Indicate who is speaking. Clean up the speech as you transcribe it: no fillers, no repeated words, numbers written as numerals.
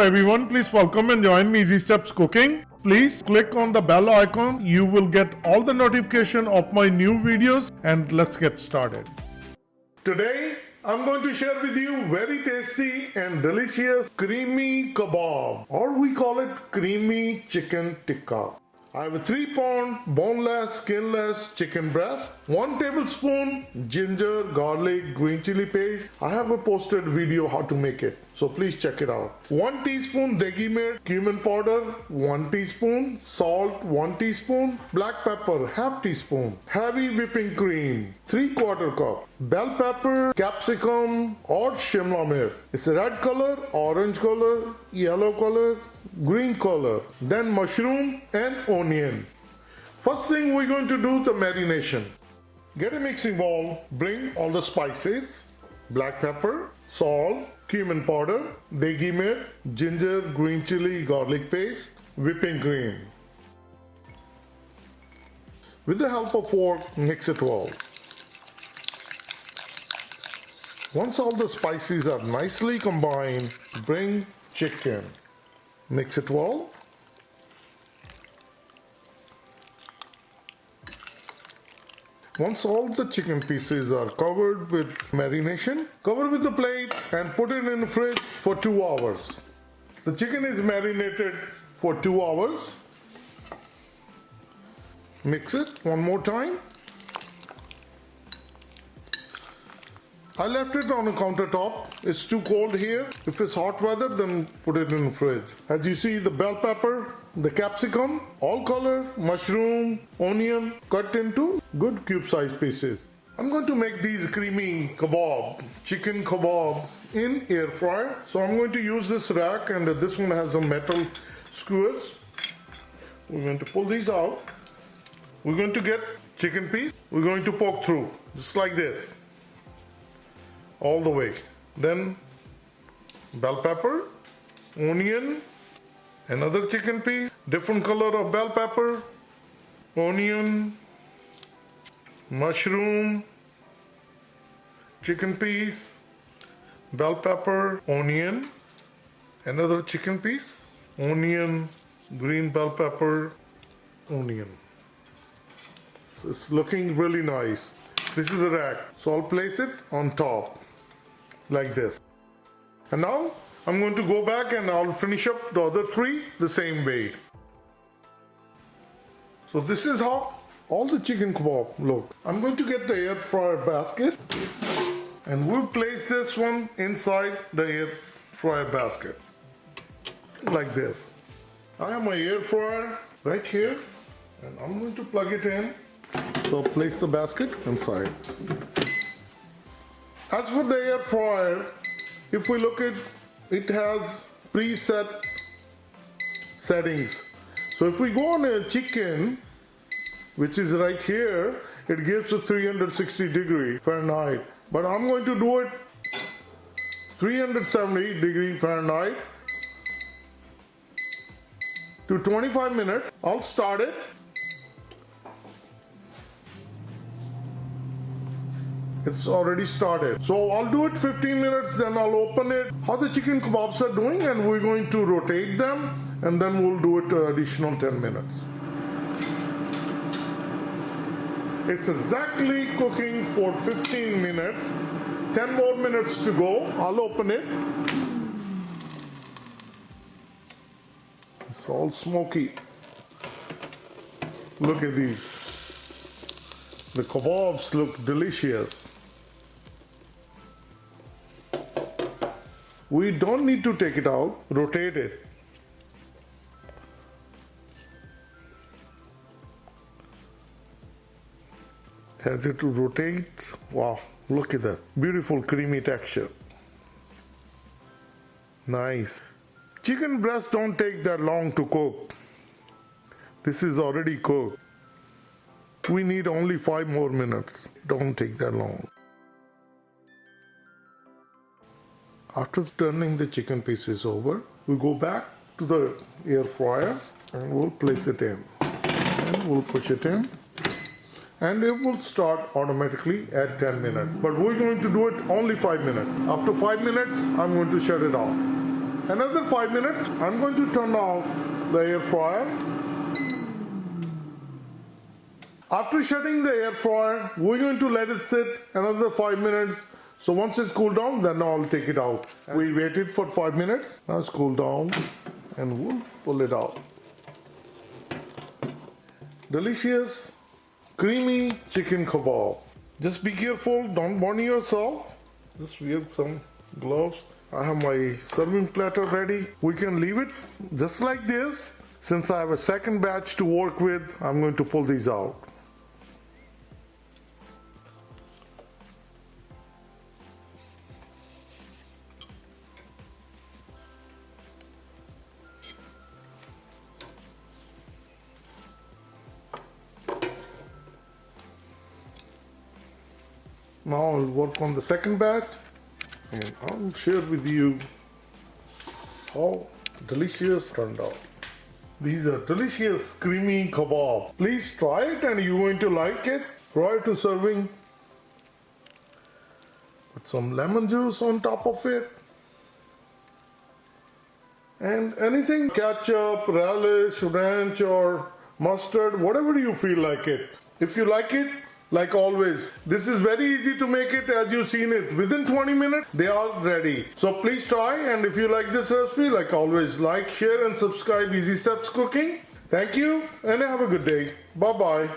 Speaker 1: everyone, please welcome and join me Easy Steps Cooking. Please click on the bell icon. You will get all the notification of my new videos, and let's get started. Today I'm going to share with you very tasty and delicious creamy kebab, or we call it creamy chicken tikka. I have a 3-pound boneless, skinless chicken breast, 1 tablespoon ginger, garlic, green chili paste. I have a posted video how to make it, so please check it out. 1 teaspoon degi cumin powder, 1 teaspoon salt, 1 teaspoon black pepper, half teaspoon heavy whipping cream, 3/4 cup bell pepper, capsicum or shimla mirch. It's a red color, orange color, yellow color, green color, then mushroom and onion. First thing we're going to do the marination. Get a mixing bowl, bring all the spices, black pepper, salt, cumin powder, degi mirch, ginger, green chili, garlic paste, whipping cream. With the help of fork, mix it well. Once all the spices are nicely combined, bring chicken. Mix it well. Once all the chicken pieces are covered with marination, cover with the plate and put it in the fridge for 2 hours. The chicken is marinated for 2 hours. Mix it one more time. I left it on the countertop. It's too cold here. If it's hot weather, then put it in the fridge. As you see, the bell pepper, the capsicum, all color, mushroom, onion, cut into good cube-sized pieces. I'm going to make these creamy kebab, chicken kebab in air fryer. So I'm going to use this rack, and this one has some metal skewers. We're going to pull these out. We're going to get chicken piece. We're going to poke through, just like this. All the way. Then bell pepper, onion, another chicken piece, different color of bell pepper, onion, mushroom, chicken piece, bell pepper, onion, another chicken piece, onion, green bell pepper, onion. It's looking really nice. This is the rack, so I'll place it on top like this. And now I'm going to go back and I'll finish up the other 3 the same way. So this is how all the chicken kebab look. I'm going to get the air fryer basket and we'll place this one inside the air fryer basket like this. I have my air fryer right here and I'm going to plug it in. So place the basket inside. As for the air fryer, if we look at it, has preset settings. So if we go on a chicken, which is right here, it gives a 360 degree Fahrenheit. But I'm going to do it 370 degree Fahrenheit to 25 minutes. I'll start it. It's already started. So I'll do it 15 minutes, then I'll open it. How the chicken kebabs are doing, and we're going to rotate them, and then we'll do it additional 10 minutes. It's exactly cooking for 15 minutes. 10 more minutes to go. I'll open it. It's all smoky. Look at these. The kebabs look delicious. We don't need to take it out, rotate it. As it rotates, wow, look at that. Beautiful creamy texture. Nice. Chicken breasts don't take that long to cook. This is already cooked. We need only 5 more minutes. Don't take that long. After turning the chicken pieces over, we go back to the air fryer and we'll place it in. And we'll push it in. And it will start automatically at 10 minutes. But we're going to do it only 5 minutes. After 5 minutes, I'm going to shut it off. Another 5 minutes. I'm going to turn off the air fryer. After shutting the air fryer, we're going to let it sit another 5 minutes. So once it's cooled down, then I'll take it out. We waited for 5 minutes. Now it's cooled down and we'll pull it out. Delicious, creamy chicken kebab. Just be careful, don't burn yourself. Just wear some gloves. I have my serving platter ready. We can leave it just like this. Since I have a second batch to work with, I'm going to pull these out. Now I'll work on the second batch and I'll share with you how delicious it turned out. These are delicious creamy kebab. Please try it and you're going to like it. Prior to serving, put some lemon juice on top of it. And anything, ketchup, relish, ranch or mustard, whatever you feel like it. If you like it, like always, this is very easy to make it as you've seen it. Within 20 minutes, they are ready. So please try, and if you like this recipe, like always, like, share and subscribe Easy Steps Cooking. Thank you and have a good day. Bye-bye.